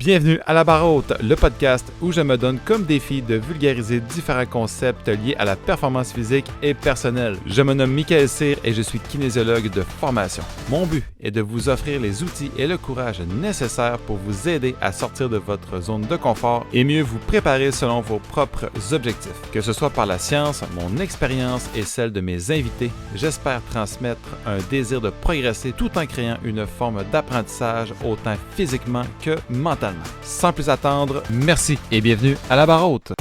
Bienvenue à La Barre Haute, le podcast où je me donne comme défi de vulgariser différents concepts liés à la performance physique et personnelle. Je me nomme Michael Cyr et je suis kinésiologue de formation. Mon but est de vous offrir les outils et le courage nécessaires pour vous aider à sortir de votre zone de confort et mieux vous préparer selon vos propres objectifs. Que ce soit par la science, mon expérience et celle de mes invités, j'espère transmettre un désir de progresser tout en créant une forme d'apprentissage autant physiquement que mentalement. Sans plus attendre, merci et bienvenue à La Barre Haute.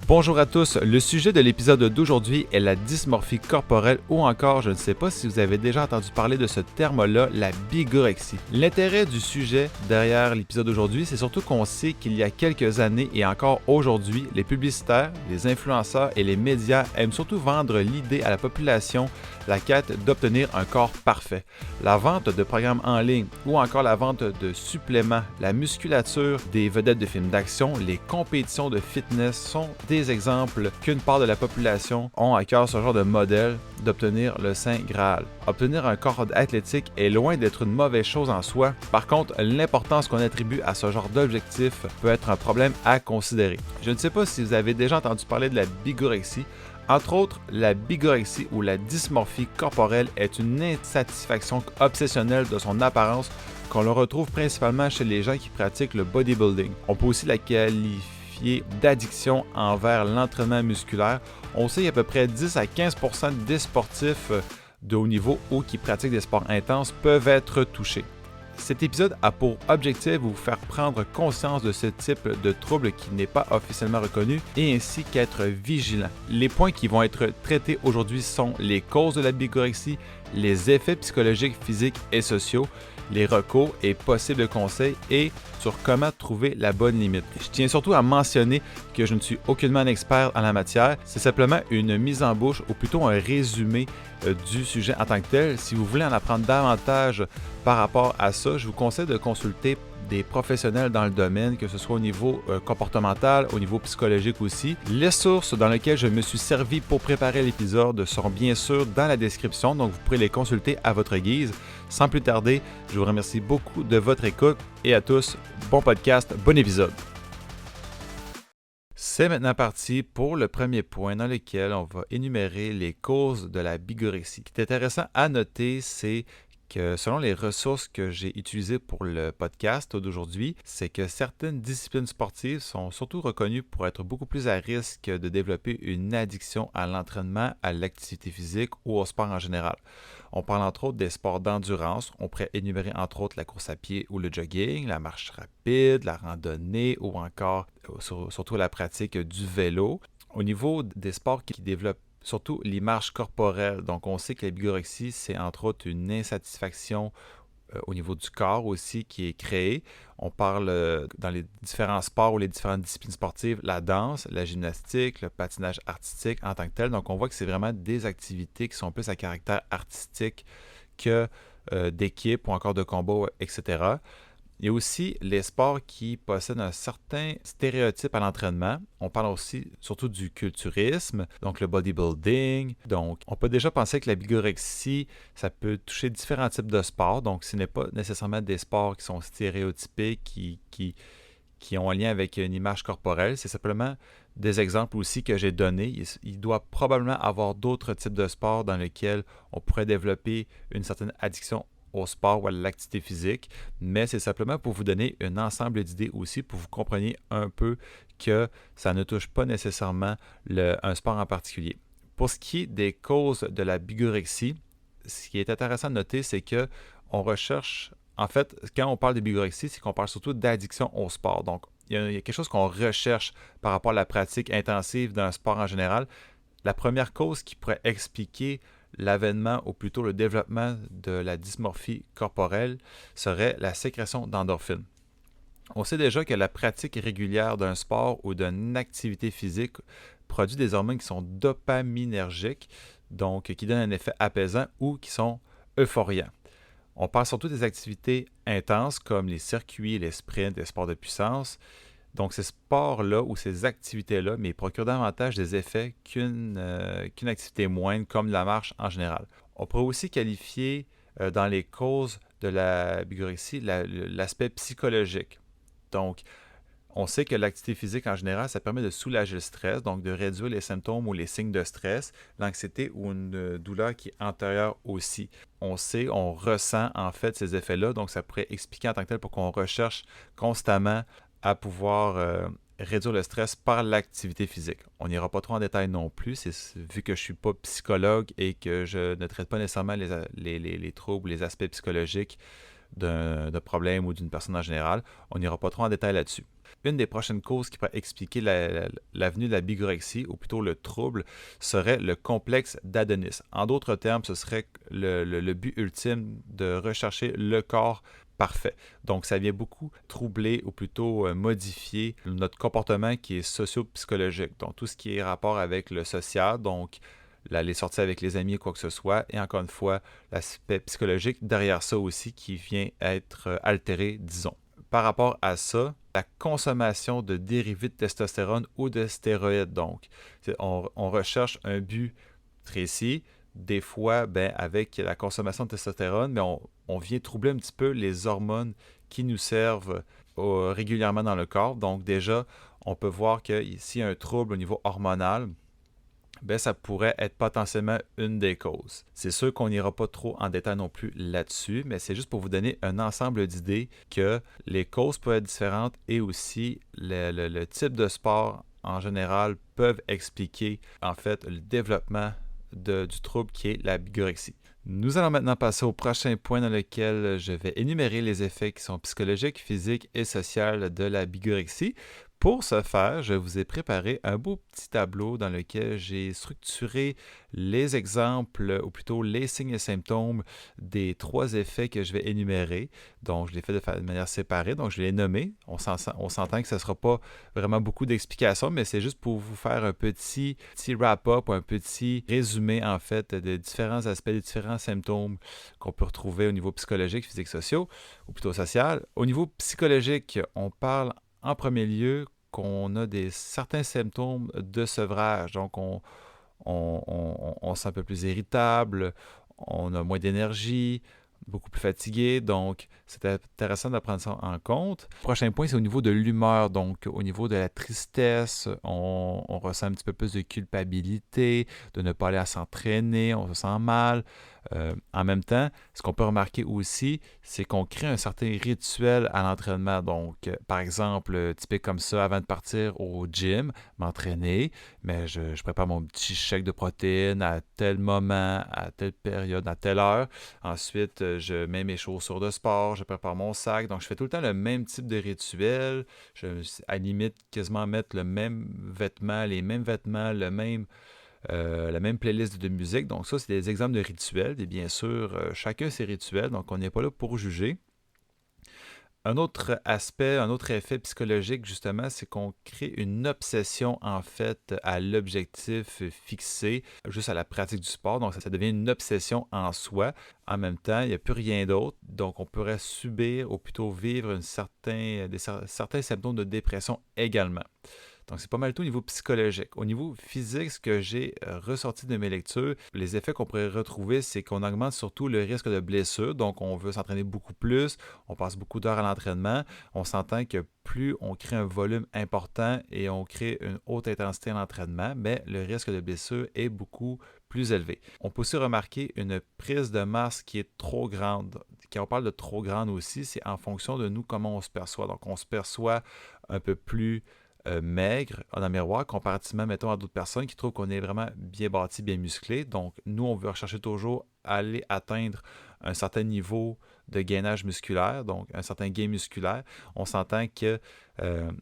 Bonjour à tous, le sujet de l'épisode d'aujourd'hui est la dysmorphie corporelle ou encore, je ne sais pas si vous avez déjà entendu parler de ce terme-là, la bigorexie. L'intérêt du sujet derrière l'épisode d'aujourd'hui, c'est surtout qu'on sait qu'il y a quelques années et encore aujourd'hui, les publicitaires, les influenceurs et les médias aiment surtout vendre l'idée à la population, la quête d'obtenir un corps parfait. La vente de programmes en ligne ou encore la vente de suppléments, la musculature des vedettes de films d'action, les compétitions de fitness sont des exemples qu'une part de la population ont à cœur ce genre de modèle d'obtenir le Saint Graal. Obtenir un corps athlétique est loin d'être une mauvaise chose en soi. Par contre, l'importance qu'on attribue à ce genre d'objectif peut être un problème à considérer. Je ne sais pas si vous avez déjà entendu parler de la bigorexie. Entre autres, la bigorexie ou la dysmorphie corporelle est une insatisfaction obsessionnelle de son apparence qu'on le retrouve principalement chez les gens qui pratiquent le bodybuilding. On peut aussi la qualifier d'addiction envers l'entraînement musculaire. On sait qu'à peu près 10 à 15% des sportifs de haut niveau ou qui pratiquent des sports intenses peuvent être touchés. Cet épisode a pour objectif de vous faire prendre conscience de ce type de trouble qui n'est pas officiellement reconnu et ainsi qu'être vigilant. Les points qui vont être traités aujourd'hui sont les causes de la bigorexie, les effets psychologiques, physiques et sociaux, les recours et possibles conseils et sur comment trouver la bonne limite. Je tiens surtout à mentionner que je ne suis aucunement un expert en la matière, c'est simplement une mise en bouche ou plutôt un résumé du sujet en tant que tel. Si vous voulez en apprendre davantage par rapport à ça, je vous conseille de consulter des professionnels dans le domaine, que ce soit au niveau comportemental, au niveau psychologique aussi. Les sources dans lesquelles je me suis servi pour préparer l'épisode seront bien sûr dans la description, donc vous pourrez les consulter à votre guise. Sans plus tarder, je vous remercie beaucoup de votre écoute et à tous, bon podcast, bon épisode. C'est maintenant parti pour le premier point dans lequel on va énumérer les causes de la bigorexie. Ce qui est intéressant à noter, c'est que selon les ressources que j'ai utilisées pour le podcast d'aujourd'hui, c'est que certaines disciplines sportives sont surtout reconnues pour être beaucoup plus à risque de développer une addiction à l'entraînement, à l'activité physique ou au sport en général. On parle entre autres des sports d'endurance. On pourrait énumérer entre autres la course à pied ou le jogging, la marche rapide, la randonnée ou encore surtout la pratique du vélo. Au niveau des sports qui développent surtout l'image corporelle. Donc, on sait que la bigorexie, c'est entre autres une insatisfaction au niveau du corps aussi qui est créée. On parle dans les différents sports ou les différentes disciplines sportives, la danse, la gymnastique, le patinage artistique en tant que tel. Donc, on voit que c'est vraiment des activités qui sont plus à caractère artistique que d'équipe ou encore de combat, etc. Il y a aussi les sports qui possèdent un certain stéréotype à l'entraînement. On parle aussi surtout du culturisme, donc le bodybuilding. Donc, on peut déjà penser que la bigorexie, ça peut toucher différents types de sports. Donc, ce n'est pas nécessairement des sports qui sont stéréotypés, qui ont un lien avec une image corporelle. C'est simplement des exemples aussi que j'ai donnés. Il doit probablement avoir d'autres types de sports dans lesquels on pourrait développer une certaine addiction au sport ou à l'activité physique, mais c'est simplement pour vous donner un ensemble d'idées aussi, pour que vous compreniez un peu que ça ne touche pas nécessairement un sport en particulier. Pour ce qui est des causes de la bigorexie, ce qui est intéressant de noter, c'est qu'on recherche, en fait, quand on parle de bigorexie, c'est qu'on parle surtout d'addiction au sport. Donc, il y a quelque chose qu'on recherche par rapport à la pratique intensive d'un sport en général. La première cause qui pourrait expliquer l'avènement ou plutôt le développement de la dysmorphie corporelle serait la sécrétion d'endorphines. On sait déjà que la pratique régulière d'un sport ou d'une activité physique produit des hormones qui sont dopaminergiques, donc qui donnent un effet apaisant ou qui sont euphoriants. On parle surtout des activités intenses comme les circuits, les sprints, les sports de puissance. Donc, ces sports-là ou ces activités-là, mais ils procurent davantage des effets qu'une activité moindre comme la marche en général. On pourrait aussi qualifier dans les causes de la bigorexie l'aspect psychologique. Donc, on sait que l'activité physique en général, ça permet de soulager le stress, donc de réduire les symptômes ou les signes de stress, l'anxiété ou une douleur qui est antérieure aussi. On sait, on ressent en fait ces effets-là, donc ça pourrait expliquer en tant que tel pour qu'on recherche constamment à pouvoir réduire le stress par l'activité physique. On n'ira pas trop en détail non plus, vu que je ne suis pas psychologue et que je ne traite pas nécessairement les troubles, les aspects psychologiques d'un problème ou d'une personne en général. On n'ira pas trop en détail là-dessus. Une des prochaines causes qui pourrait expliquer l'avenue de la bigorexie, ou plutôt le trouble, serait le complexe d'Adonis. En d'autres termes, ce serait le but ultime de rechercher le corps parfait. Donc, ça vient beaucoup troubler ou plutôt modifier notre comportement qui est socio-psychologique. Donc, tout ce qui est rapport avec le social, donc les sorties avec les amis ou quoi que ce soit, et encore une fois, l'aspect psychologique derrière ça aussi qui vient être altéré, disons. Par rapport à ça, la consommation de dérivés de testostérone ou de stéroïdes. Donc, on recherche un but précis. Des fois, avec la consommation de testostérone, on vient troubler un petit peu les hormones qui nous servent régulièrement dans le corps. Donc déjà, on peut voir que s'il y a un trouble au niveau hormonal, ça pourrait être potentiellement une des causes. C'est sûr qu'on n'ira pas trop en détail non plus là-dessus, mais c'est juste pour vous donner un ensemble d'idées que les causes peuvent être différentes et aussi le type de sport en général peuvent expliquer en fait le développement du trouble qui est la bigorexie. Nous allons maintenant passer au prochain point dans lequel je vais énumérer les effets qui sont psychologiques, physiques et sociaux de la bigorexie. Pour ce faire, je vous ai préparé un beau petit tableau dans lequel j'ai structuré les exemples, ou plutôt les signes et symptômes des 3 effets que je vais énumérer. Donc, je l'ai fait de manière séparée, donc je l'ai nommé. On s'entend que ce ne sera pas vraiment beaucoup d'explications, mais c'est juste pour vous faire un petit wrap-up, un petit résumé, en fait, de différents aspects, de différents symptômes qu'on peut retrouver au niveau psychologique, physique, social, ou plutôt social. Au niveau psychologique, on parle en premier lieu qu'on a certains symptômes de sevrage. Donc, on se sent un peu plus irritable, on a moins d'énergie, beaucoup plus fatigué. Donc, c'est intéressant de prendre ça en compte. Le prochain point, c'est au niveau de l'humeur. Donc, au niveau de la tristesse, on ressent un petit peu plus de culpabilité, de ne pas aller à s'entraîner, on se sent mal. En même temps, ce qu'on peut remarquer aussi, c'est qu'on crée un certain rituel à l'entraînement. Donc, par exemple, typique comme ça, avant de partir au gym, m'entraîner, mais je prépare mon petit shake de protéines à tel moment, à telle période, à telle heure. Ensuite, je mets mes chaussures de sport, je prépare mon sac. Donc, je fais tout le temps le même type de rituel. À la limite, quasiment mettre le même vêtement, les mêmes vêtements, la même playlist de musique. Donc ça, c'est des exemples de rituels. Et bien sûr, chacun ses rituels. Donc on n'est pas là pour juger. Un autre aspect, un autre effet psychologique, justement, c'est qu'on crée une obsession, en fait, à l'objectif fixé, juste à la pratique du sport. Donc, ça devient une obsession en soi. En même temps, il n'y a plus rien d'autre. Donc, on pourrait subir ou plutôt vivre certains symptômes de dépression également. Donc, c'est pas mal tout au niveau psychologique. Au niveau physique, ce que j'ai ressorti de mes lectures, les effets qu'on pourrait retrouver, c'est qu'on augmente surtout le risque de blessure. Donc, on veut s'entraîner beaucoup plus, on passe beaucoup d'heures à l'entraînement. On s'entend que plus on crée un volume important et on crée une haute intensité à l'entraînement, mais le risque de blessure est beaucoup plus élevé. On peut aussi remarquer une prise de masse qui est trop grande. Quand on parle de trop grande aussi, c'est en fonction de nous comment on se perçoit. Donc, on se perçoit un peu plus maigre dans le miroir, comparativement, mettons, à d'autres personnes qui trouvent qu'on est vraiment bien bâti, bien musclé. Donc, nous, on veut rechercher toujours aller atteindre un certain niveau de gainage musculaire, donc un certain gain musculaire. On s'entend que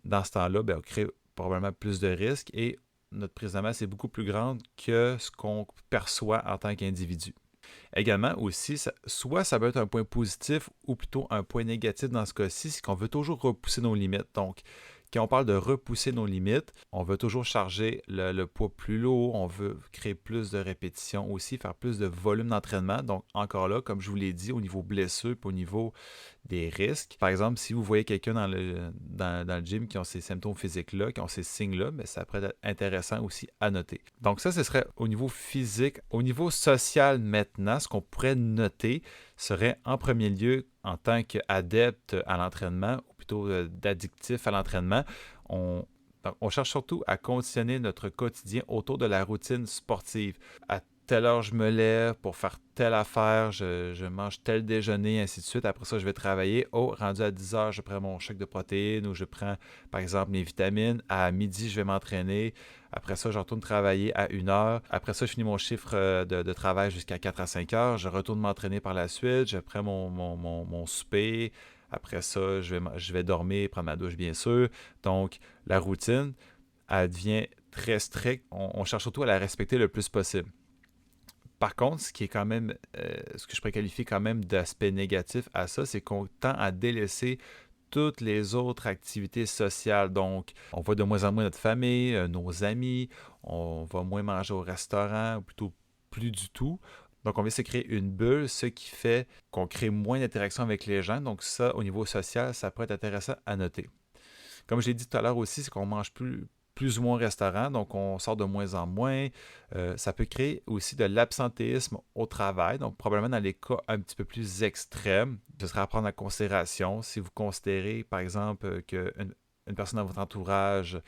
dans ce temps-là, on crée probablement plus de risques et notre prise de masse est beaucoup plus grande que ce qu'on perçoit en tant qu'individu. Également aussi, soit ça peut être un point positif ou plutôt un point négatif dans ce cas-ci, c'est qu'on veut toujours repousser nos limites. Donc, Quand on parle de repousser nos limites, on veut toujours charger le poids plus lourd, on veut créer plus de répétitions aussi, faire plus de volume d'entraînement. Donc, encore là, comme je vous l'ai dit, au niveau blessure puis au niveau des risques. Par exemple, si vous voyez quelqu'un dans le gym qui ont ces symptômes physiques-là, qui ont ces signes-là, mais ça pourrait être intéressant aussi à noter. Donc ça, ce serait au niveau physique. Au niveau social maintenant, ce qu'on pourrait noter serait en premier lieu, en tant qu'adepte à l'entraînement, ou plutôt d'addictif à l'entraînement, on cherche surtout à conditionner notre quotidien autour de la routine sportive. À telle heure, je me lève pour faire telle affaire, je mange tel déjeuner, ainsi de suite. Après ça, je vais travailler. Oh, rendu à 10 heures, je prends mon chèque de protéines ou je prends, par exemple, mes vitamines. À midi, je vais m'entraîner. Après ça, je retourne travailler à 1 heure. Après ça, je finis mon chiffre de travail jusqu'à 4 à 5 heures. Je retourne m'entraîner par la suite. Je prends mon souper. Après ça, je vais dormir, prendre ma douche, bien sûr. Donc, la routine, elle devient très stricte. On cherche surtout à la respecter le plus possible. Par contre, ce qui est quand même, ce que je pourrais qualifier quand même d'aspect négatif à ça, c'est qu'on tend à délaisser toutes les autres activités sociales. Donc, on voit de moins en moins notre famille, nos amis, on va moins manger au restaurant, ou plutôt plus du tout. Donc, on vient se créer une bulle, ce qui fait qu'on crée moins d'interactions avec les gens. Donc, ça, au niveau social, ça pourrait être intéressant à noter. Comme je l'ai dit tout à l'heure aussi, c'est qu'on mange plus ou moins au restaurant, donc on sort de moins en moins. Ça peut créer aussi de l'absentéisme au travail, donc probablement dans les cas un petit peu plus extrêmes. Ce serait à prendre en considération si vous considérez, par exemple, qu'une une personne dans votre entourage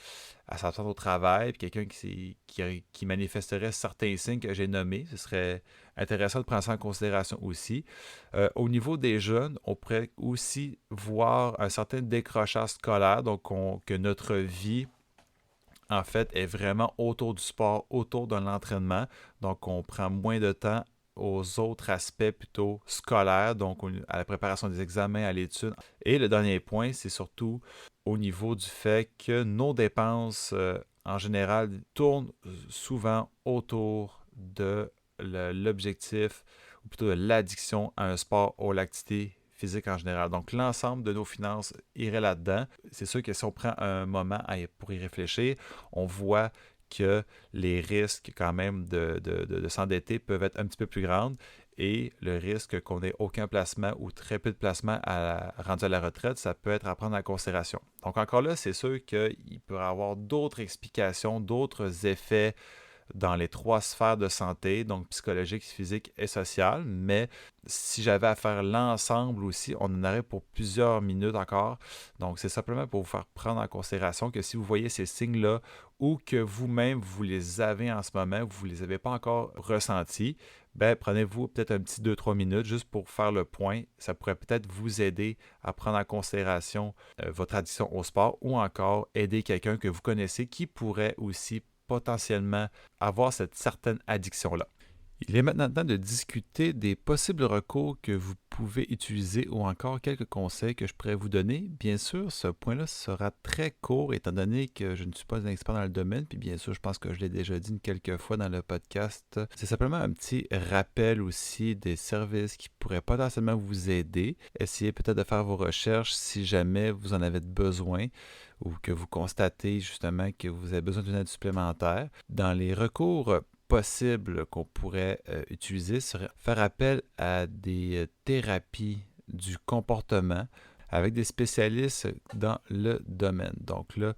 à s'absente au travail, puis quelqu'un qui manifesterait certains signes que j'ai nommés, ce serait intéressant de prendre ça en considération aussi. Au niveau des jeunes, on pourrait aussi voir un certain décrochage scolaire, donc que notre vie, en fait, est vraiment autour du sport, autour de l'entraînement. Donc, on prend moins de temps aux autres aspects plutôt scolaires, donc à la préparation des examens, à l'étude. Et le dernier point, c'est surtout au niveau du fait que nos dépenses, en général, tournent souvent autour de l'objectif, ou plutôt de l'addiction à un sport ou l'activité physique en général. Donc, l'ensemble de nos finances irait là-dedans. C'est sûr que si on prend un moment pour y réfléchir, on voit que les risques quand même de s'endetter peuvent être un petit peu plus grands et le risque qu'on n'ait aucun placement ou très peu de placement rendu à la retraite, ça peut être à prendre en considération. Donc encore là, c'est sûr qu'il peut y avoir d'autres explications, d'autres effets dans les 3 sphères de santé, donc psychologique, physique et sociale, mais si j'avais à faire l'ensemble aussi, on en aurait pour plusieurs minutes encore. Donc, c'est simplement pour vous faire prendre en considération que si vous voyez ces signes-là ou que vous-même, vous les avez en ce moment, vous ne les avez pas encore ressentis, ben, prenez-vous peut-être un petit 2-3 minutes juste pour faire le point. Ça pourrait peut-être vous aider à prendre en considération votre addiction au sport ou encore aider quelqu'un que vous connaissez qui pourrait aussi potentiellement avoir cette certaine addiction-là. Il est maintenant temps de discuter des possibles recours que vous pouvez utiliser ou encore quelques conseils que je pourrais vous donner. Bien sûr, ce point-là sera très court étant donné que je ne suis pas un expert dans le domaine, puis bien sûr, je pense que je l'ai déjà dit quelques fois dans le podcast. C'est simplement un petit rappel aussi des services qui pourraient potentiellement vous aider. Essayez peut-être de faire vos recherches si jamais vous en avez besoin ou que vous constatez justement que vous avez besoin d'une aide supplémentaire. Dans les recours possible qu'on pourrait utiliser serait faire appel à des thérapies du comportement avec des spécialistes dans le domaine. Donc là,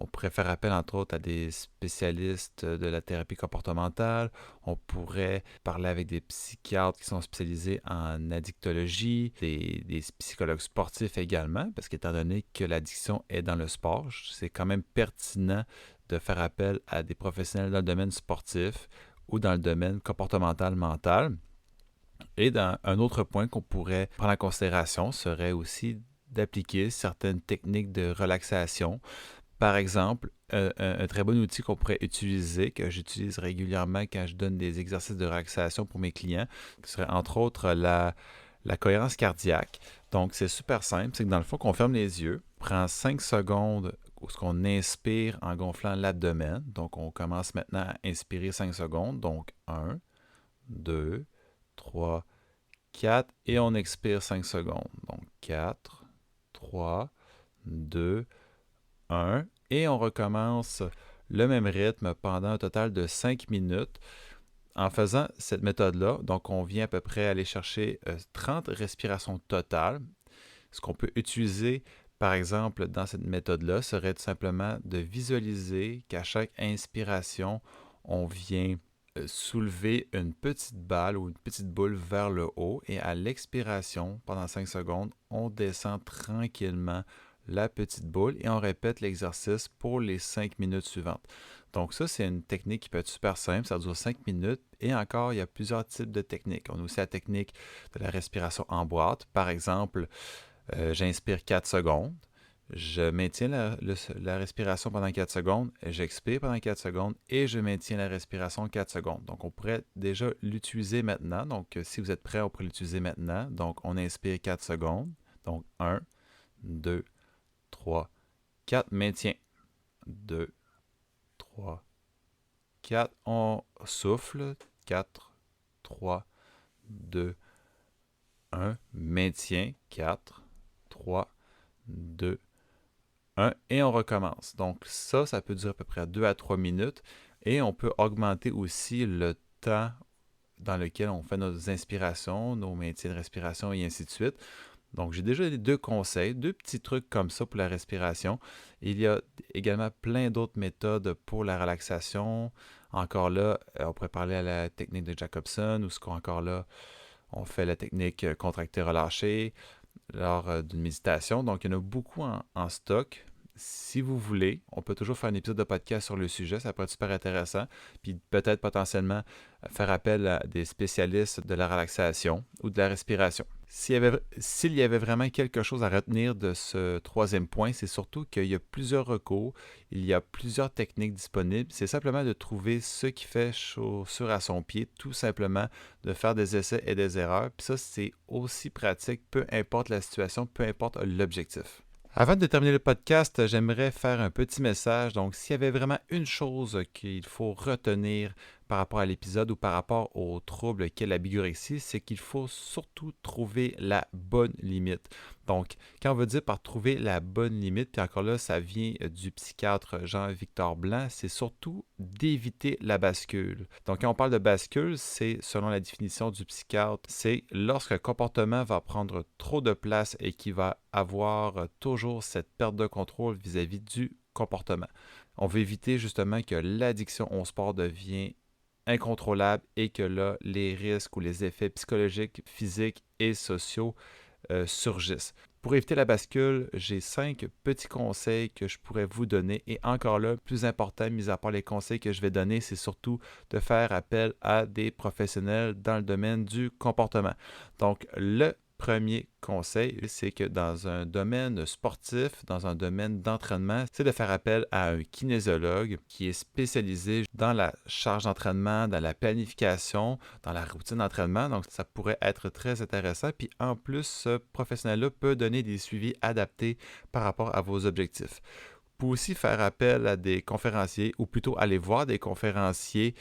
on pourrait faire appel entre autres à des spécialistes de la thérapie comportementale. On pourrait parler avec des psychiatres qui sont spécialisés en addictologie, des psychologues sportifs également, parce qu'étant donné que l'addiction est dans le sport, c'est quand même pertinent de faire appel à des professionnels dans le domaine sportif ou dans le domaine comportemental mental. Et un autre point qu'on pourrait prendre en considération serait aussi d'appliquer certaines techniques de relaxation. Par exemple, un très bon outil qu'on pourrait utiliser, que j'utilise régulièrement quand je donne des exercices de relaxation pour mes clients, qui serait entre autres la cohérence cardiaque. Donc, c'est super simple, c'est que dans le fond, qu'on ferme les yeux, on prend 5 secondes où on inspire en gonflant l'abdomen. Donc, on commence maintenant à inspirer 5 secondes. Donc, 1, 2, 3, 4 et on expire 5 secondes. Donc, 4, 3, 2, 1 et on recommence le même rythme pendant un total de 5 minutes. En faisant cette méthode-là, donc on vient à peu près aller chercher 30 respirations totales. Ce qu'on peut utiliser, par exemple, dans cette méthode-là, serait tout simplement de visualiser qu'à chaque inspiration, on vient soulever une petite balle ou une petite boule vers le haut et à l'expiration, pendant 5 secondes, on descend tranquillement la petite boule et on répète l'exercice pour les 5 minutes suivantes. Donc ça, c'est une technique qui peut être super simple, ça dure 5 minutes et encore, il y a plusieurs types de techniques. On a aussi la technique de la respiration en boîte. Par exemple, j'inspire 4 secondes, je maintiens la respiration pendant 4 secondes, j'expire pendant 4 secondes et je maintiens la respiration 4 secondes. Donc, on pourrait déjà l'utiliser maintenant. Donc, si vous êtes prêt, on pourrait l'utiliser maintenant. Donc, on inspire 4 secondes. Donc, 1, 2, 3, 4, maintien. 2, 3, 4, on souffle. 4, 3, 2, 1, maintien. 4, 3, 2, 1 et on recommence. Donc ça peut durer à peu près 2 à 3 minutes et on peut augmenter aussi le temps dans lequel on fait nos inspirations, nos maintiens de respiration et ainsi de suite. Donc j'ai déjà deux conseils, deux petits trucs comme ça pour la respiration. Il y a également plein d'autres méthodes pour la relaxation. Encore là, on pourrait parler à la technique de Jacobson ou encore là, on fait la technique contracté-relâché lors d'une méditation. Donc, il y en a beaucoup en stock. Si vous voulez, on peut toujours faire un épisode de podcast sur le sujet. Ça pourrait être super intéressant. Puis peut-être potentiellement faire appel à des spécialistes de la relaxation ou de la respiration. S'il y avait vraiment quelque chose à retenir de ce troisième point, c'est surtout qu'il y a plusieurs recours, il y a plusieurs techniques disponibles. C'est simplement de trouver ce qui fait chaussure à son pied, tout simplement de faire des essais et des erreurs. Puis ça, c'est aussi pratique, peu importe la situation, peu importe l'objectif. Avant de terminer le podcast, j'aimerais faire un petit message. Donc, s'il y avait vraiment une chose qu'il faut retenir par rapport à l'épisode ou par rapport au trouble qu'est la bigorexie, c'est qu'il faut surtout trouver la bonne limite. Donc, quand on veut dire par trouver la bonne limite, puis encore là, ça vient du psychiatre Jean-Victor Blanc, c'est surtout d'éviter la bascule. Donc, quand on parle de bascule, c'est, selon la définition du psychiatre, c'est lorsqu'un comportement va prendre trop de place et qui va avoir toujours cette perte de contrôle vis-à-vis du comportement. On veut éviter justement que l'addiction au sport devienne incontrôlable et que là, les risques ou les effets psychologiques, physiques et sociaux surgissent. Pour éviter la bascule, j'ai 5 petits conseils que je pourrais vous donner. Et encore là, plus important, mis à part les conseils que je vais donner, c'est surtout de faire appel à des professionnels dans le domaine du comportement. Donc, le premier conseil, c'est que dans un domaine sportif, dans un domaine d'entraînement, c'est de faire appel à un kinésiologue qui est spécialisé dans la charge d'entraînement, dans la planification, dans la routine d'entraînement. Donc, ça pourrait être très intéressant. Puis, en plus, ce professionnel-là peut donner des suivis adaptés par rapport à vos objectifs. Vous pouvez aussi faire appel à des conférenciers ou plutôt aller voir des conférenciers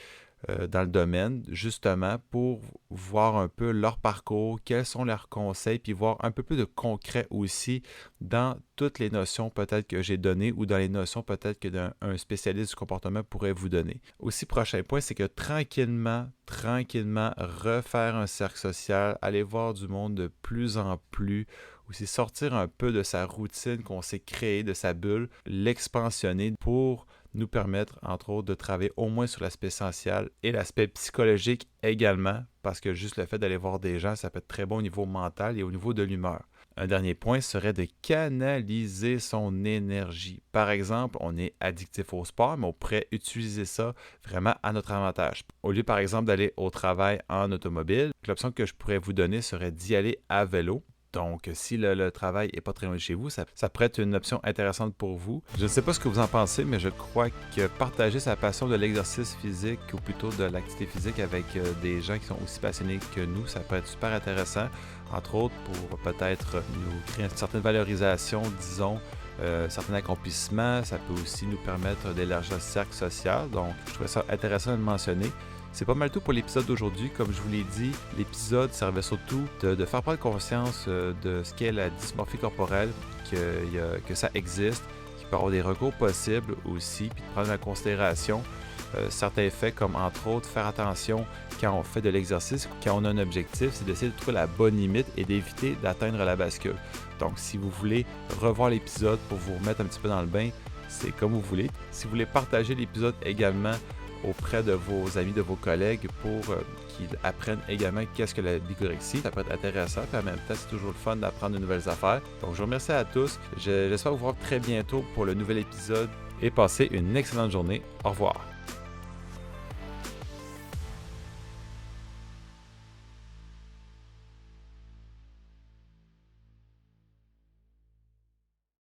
dans le domaine, justement, pour voir un peu leur parcours, quels sont leurs conseils, puis voir un peu plus de concret aussi dans toutes les notions peut-être que j'ai données ou dans les notions peut-être que un spécialiste du comportement pourrait vous donner. Aussi, prochain point, c'est que tranquillement, refaire un cercle social, aller voir du monde de plus en plus, aussi sortir un peu de sa routine qu'on s'est créée, de sa bulle, l'expansionner pour nous permettre, entre autres, de travailler au moins sur l'aspect social et l'aspect psychologique également, parce que juste le fait d'aller voir des gens, ça peut être très bon au niveau mental et au niveau de l'humeur. Un dernier point serait de canaliser son énergie. Par exemple, on est addictif au sport, mais on pourrait utiliser ça vraiment à notre avantage. Au lieu, par exemple, d'aller au travail en automobile, l'option que je pourrais vous donner serait d'y aller à vélo. Donc, si le travail n'est pas très loin de chez vous, ça pourrait être une option intéressante pour vous. Je ne sais pas ce que vous en pensez, mais je crois que partager sa passion de l'exercice physique ou plutôt de l'activité physique avec des gens qui sont aussi passionnés que nous, ça peut être super intéressant. Entre autres, pour peut-être nous créer une certaine valorisation, disons, certains accomplissements. Ça peut aussi nous permettre d'élargir le cercle social. Donc, je trouvais ça intéressant de le mentionner. C'est pas mal tout pour l'épisode d'aujourd'hui. Comme je vous l'ai dit, l'épisode servait surtout de faire prendre conscience de ce qu'est la dysmorphie corporelle, que ça existe, peut y avoir des recours possibles aussi, puis de prendre en considération certains faits, comme entre autres faire attention quand on fait de l'exercice, quand on a un objectif, c'est d'essayer de trouver la bonne limite et d'éviter d'atteindre la bascule. Donc si vous voulez revoir l'épisode pour vous remettre un petit peu dans le bain, c'est comme vous voulez. Si vous voulez partager l'épisode également auprès de vos amis, de vos collègues pour qu'ils apprennent également qu'est-ce que la bigorexie, ça peut être intéressant, puis en même temps c'est toujours le fun d'apprendre de nouvelles affaires. Donc je vous remercie à tous, j'espère vous voir très bientôt pour le nouvel épisode et passez une excellente journée. Au revoir.